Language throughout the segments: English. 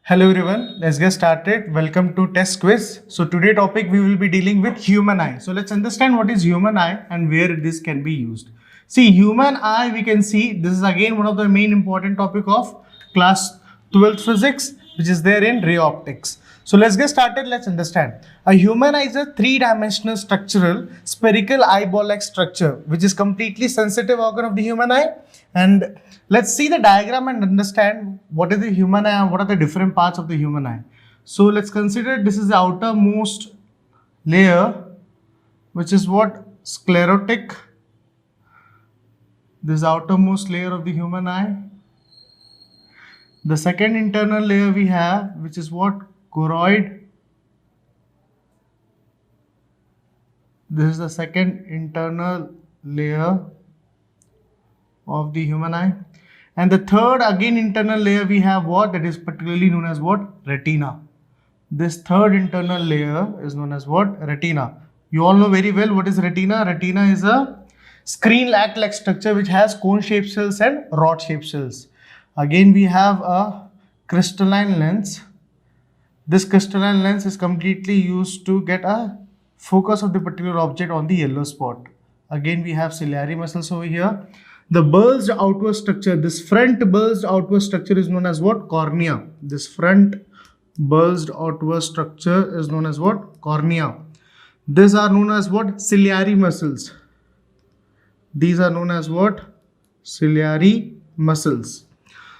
Hello everyone, let's get started. Welcome to test quiz. So today topic we will be dealing with human eye. So let's understand what is human eye and where this can be used. See, human eye, we can see this is again one of the main important topic of class 12th physics, which is there in ray optics. So let's get started. Let's understand. A human eye is a three-dimensional structural spherical eyeball-like structure, which is completely sensitive organ of the human eye. And let's see the diagram and understand what is the human eye and what are the different parts of the human eye. So let's consider this is the outermost layer, which is what? Sclerotic. This outermost layer of the human eye. The second internal layer we have, which is what? Choroid. This is the second internal layer of the human eye. And the third again internal layer we have what? That is particularly known as what? Retina. This third internal layer is known as what? Retina. You all know very well what is retina. Retina is a screen-like structure which has cone-shaped cells and rod-shaped cells. Again we have a crystalline lens. This crystalline lens is completely used to get a focus of the particular object on the yellow spot. Again we have ciliary muscles over here. The bulged outward structure, this front bulged outward structure is known as what? Cornea. This front bulged outward structure is known as what? Cornea. These are known as what? Ciliary muscles. These are known as what? Ciliary muscles.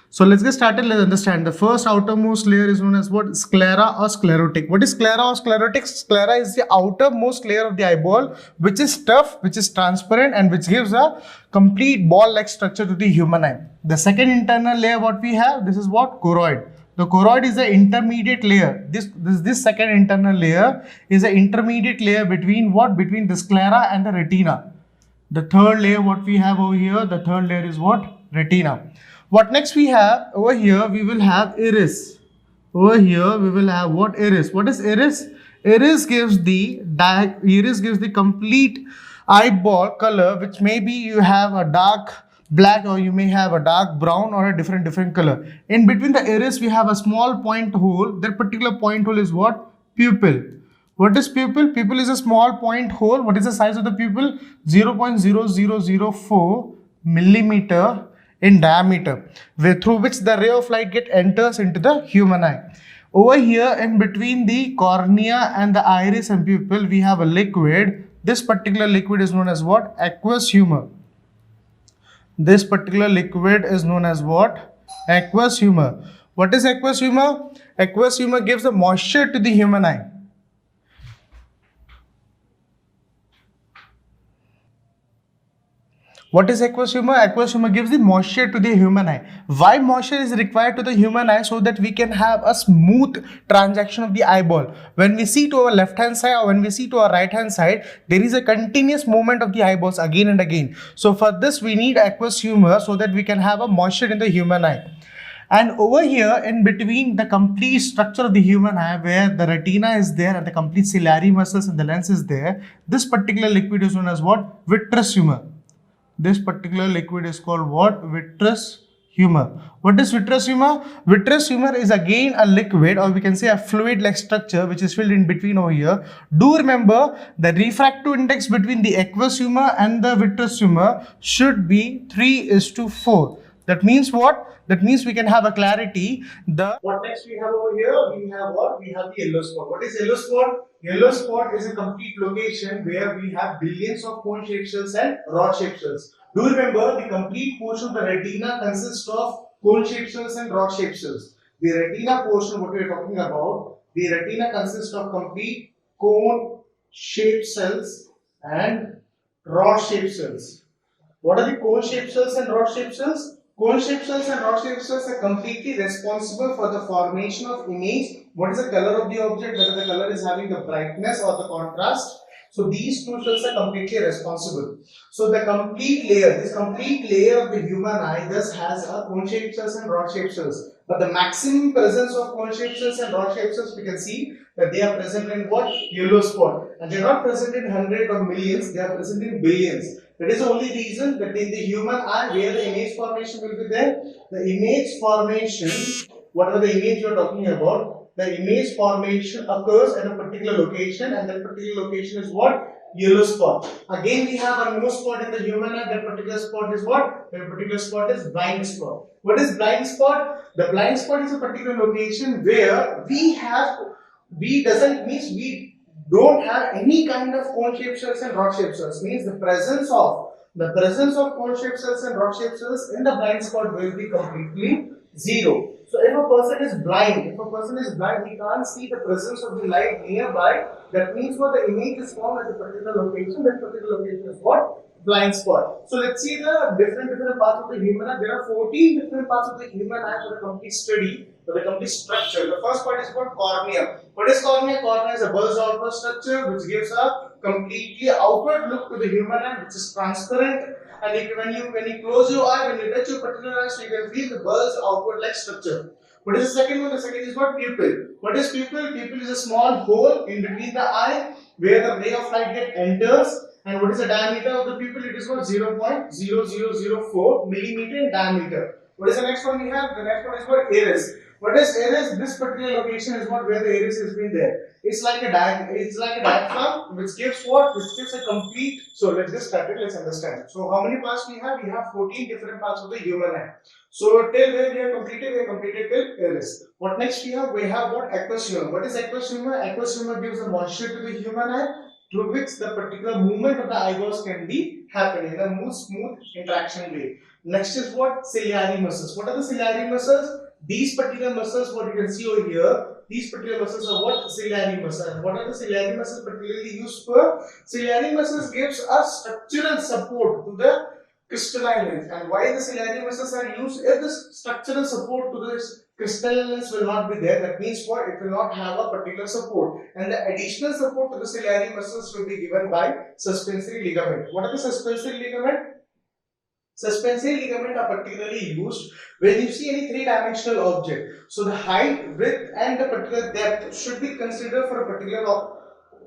So let's get started. Let's understand. The first outermost layer is known as what? Sclera or sclerotic. What is sclera or sclerotic? Sclera is the outermost layer of the eyeball, which is tough, which is transparent, and which gives a complete ball-like structure to the human eye. The second internal layer what we have, this is what? Choroid. The choroid is the intermediate layer. This second internal layer is an intermediate layer between what? Between the sclera and the retina. The third layer what we have over here, the third layer is what? Retina. What next we have? Over here we will have iris. Over here we will have what? Iris. What is iris? Iris gives the complete eyeball color, which maybe you have a dark black or you may have a dark brown or a different color. In between the iris we have a small point hole. That particular point hole is what? Pupil. What is pupil? Pupil is a small point hole. What is the size of the pupil? 0.0004 millimeter in diameter, through which the ray of light enters into the human eye. Over here in between the cornea and the iris and pupil we have a liquid. This particular liquid is known as what? Aqueous humor. This particular liquid is known as what? Aqueous humor. What is aqueous humor? Aqueous humor gives the moisture to the human eye. What is aqueous humor? Aqueous humor gives the moisture to the human eye. Why moisture is required to the human eye? So that we can have a smooth transaction of the eyeball. When we see to our left hand side or when we see to our right hand side, there is a continuous movement of the eyeballs again and again. So for this we need aqueous humor so that we can have a moisture in the human eye. And over here in between the complete structure of the human eye, where the retina is there and the complete ciliary muscles and the lens is there, this particular liquid is known as what? Vitreous humor. This particular liquid is called what? Vitreous humor. What is vitreous humor? Vitreous humor is again a liquid, or we can say a fluid-like structure which is filled in between over here. Do remember the refractive index between the aqueous humor and the vitreous humor should be 3:4. That means what? That means we can have a clarity. What next we have over here? We have what? We have the yellow spot. What is yellow spot? Yellow spot is a complete location where we have billions of cone-shaped cells and rod-shaped cells. Do remember the complete portion of the retina consists of cone-shaped cells and rod-shaped cells. The retina portion, what we are talking about, the retina consists of complete cone-shaped cells and rod-shaped cells. What are the cone-shaped cells and rod-shaped cells? Cone-shaped cells and rod-shaped cells are completely responsible for the formation of image. What is the color of the object, whether the color is having the brightness or the contrast. So these two cells are completely responsible. So the complete layer, this complete layer of the human eye thus has a cone-shaped cells and rod-shaped cells. But the maximum presence of cone-shaped cells and rod-shaped cells, we can see that they are present in what? Yellow spot. And they are not present in hundreds or millions, they are present in billions. That is the only reason that in the human eye, where the image formation will be there, the image formation whatever the image you are talking about, the image formation occurs at a particular location, and that particular location is what? Yellow spot. Again, we have one more spot in the human eye. That particular spot is what? That particular spot is blind spot. What is blind spot? The blind spot is a particular location where we don't have any kind of cone shaped cells and rod shaped cells. Means the presence of cone shaped cells and rod shaped cells in the blind spot will be completely zero. So if a person is blind, he can't see the presence of the light nearby. That means what? The image is formed at a particular location. That particular location is what? Blind spot. So let's see the different parts of the human eye. There are 14 different parts of the human eye for the complete study, for the complete structure. The first part is called cornea. What is cornea? Cornea is a bulged outward structure which gives a completely outward look to the human eye, which is transparent. And when you close your eye, when you touch your particular eye, so you can feel the bulged outward like structure. What is the second one? The second is what? Pupil. What is pupil? Pupil is a small hole in between the eye where the ray of light enters. And what is the diameter of the pupil? It is what? 0.0004 millimeter in diameter. What is the next one we have? The next one is what? Iris. What is iris? This particular location is what? Where the iris has been there. It's like a diaphragm which gives what? Which gives a complete. So let's just start it. Let's understand. So how many parts we have? We have 14 different parts of the human eye. So till where we have completed till iris. What next we have? We have what? Aqueous humor. What is aqueous humor? Aqueous humor gives a moisture to the human eye, through which the particular movement of the eyeballs can be happening in a smooth interaction way. Next is what? Ciliary muscles. What are the ciliary muscles? These particular muscles, what you can see over here, these particular muscles are what? Ciliary muscles. What are the ciliary muscles particularly used for? Ciliary muscles gives us structural support to the crystalline lens. And why the ciliary muscles are used? If the structural support to this crystalline lens will not be there, that means what? It will not have a particular support. And the additional support to the ciliary muscles will be given by suspensory ligament. What are the suspensory ligament? Suspensory ligament are particularly used when you see any three-dimensional object. So the height, width and the particular depth should be considered for a particular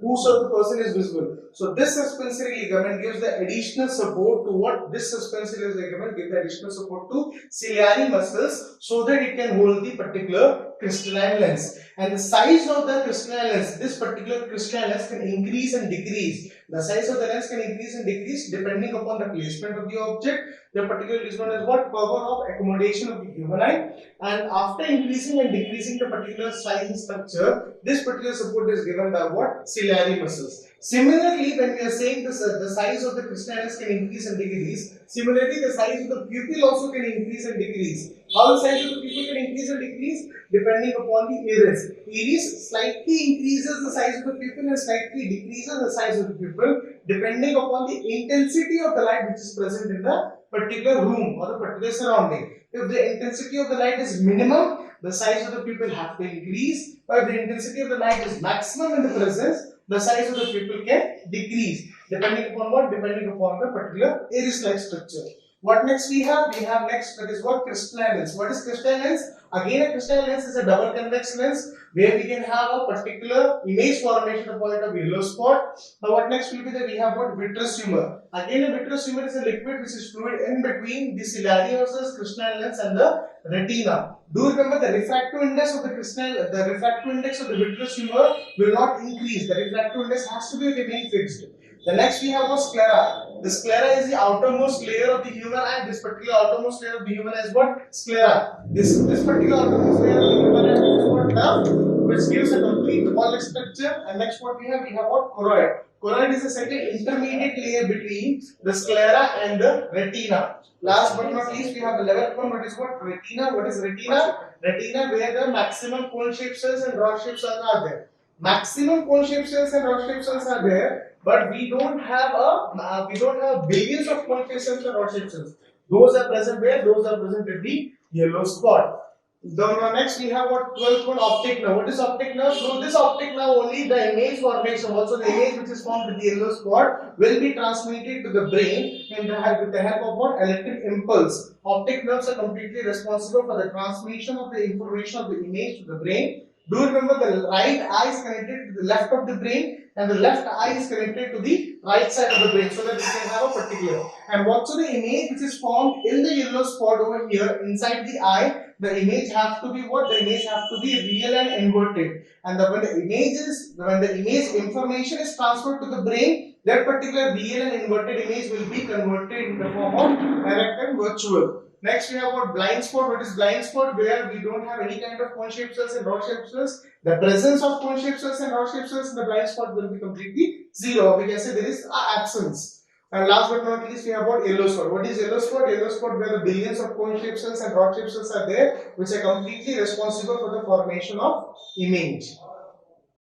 whoso the person is visible. So this suspensory ligament gives the additional support to what? This suspensory ligament gives the additional support to ciliary muscles so that it can hold the particular crystalline lens. And the size of the crystalline lens, this particular crystalline lens can increase and decrease. The size of the lens can increase and decrease depending upon the placement of the object. The particular is known as what? Power of accommodation of the human eye. And after increasing and decreasing the particular size and structure, this particular support is given by what? Ciliary muscles. Similarly, when we are saying the size of the crystalline lens can increase and decrease, similarly the size of the pupil also can increase and decrease. How the size of the pupil can increase and decrease? Depending upon the iris. Iris slightly increases the size of the pupil and slightly decreases the size of the pupil depending upon the intensity of the light which is present in the particular room or the particular surrounding. If the intensity of the light is minimum, the size of the pupil have to increase. But if the intensity of the light is maximum in the presence, the size of the pupil can decrease. Depending upon what? Depending upon the particular iris-like structure. What next we have? We have next, that is what? Crystalline lens. What is crystalline lens? Again, a crystalline lens is a double convex lens where we can have a particular image formation at the point of yellow spot. Now what next will be that we have what? Vitreous humor. Again, a vitreous humor is a liquid which is fluid in between the ciliary muscles, crystalline lens and the retina. Do remember the refractive index of the vitreous humor will not increase. The refractive index has to be remain fixed. The next we have was sclera. The sclera is the outermost layer of the human eye. This particular outermost layer of the human eye is what? Sclera. This particular outermost layer of the human eye is what? Nerve, which gives a complete ball-like structure. And next what we have what? Choroid. Choroid is a second intermediate layer between the sclera and the retina. Last but not least, we have the 11th one. What is what? Retina. What is retina? Retina, where the maximum cone-shaped cells and rod-shaped cells are there. Maximum cone-shaped cells and rod-shaped cells are there, but we don't have billions of cone-shaped cells and rod-shaped cells. Those are present where? Those are present in the yellow spot. Next we have what? 12th one, optic nerve. What is optic nerve? Through this optic nerve only the image formation, also the image which is formed with the yellow spot will be transmitted to the brain with the help of what? Electric impulse. Optic nerves are completely responsible for the transmission of the information of the image to the brain. Do you remember the right eye is connected to the left of the brain and the left eye is connected to the right side of the brain so that we can have a particular. And what's the image which is formed in the yellow spot over here inside the eye? The image have to be what? The image have to be real and inverted. And when the image information is transferred to the brain, that particular real and inverted image will be converted in the form of direct and virtual. Next we have about blind spot. What is blind spot? Where we don't have any kind of cone shaped cells and rod shaped cells. The presence of cone shaped cells and rod shaped cells in the blind spot will be completely zero. We can say there is an absence. And last but not least, we have about yellow spot. What is yellow spot? Yellow spot where the billions of cone shaped cells and rod shaped cells are there, which are completely responsible for the formation of image.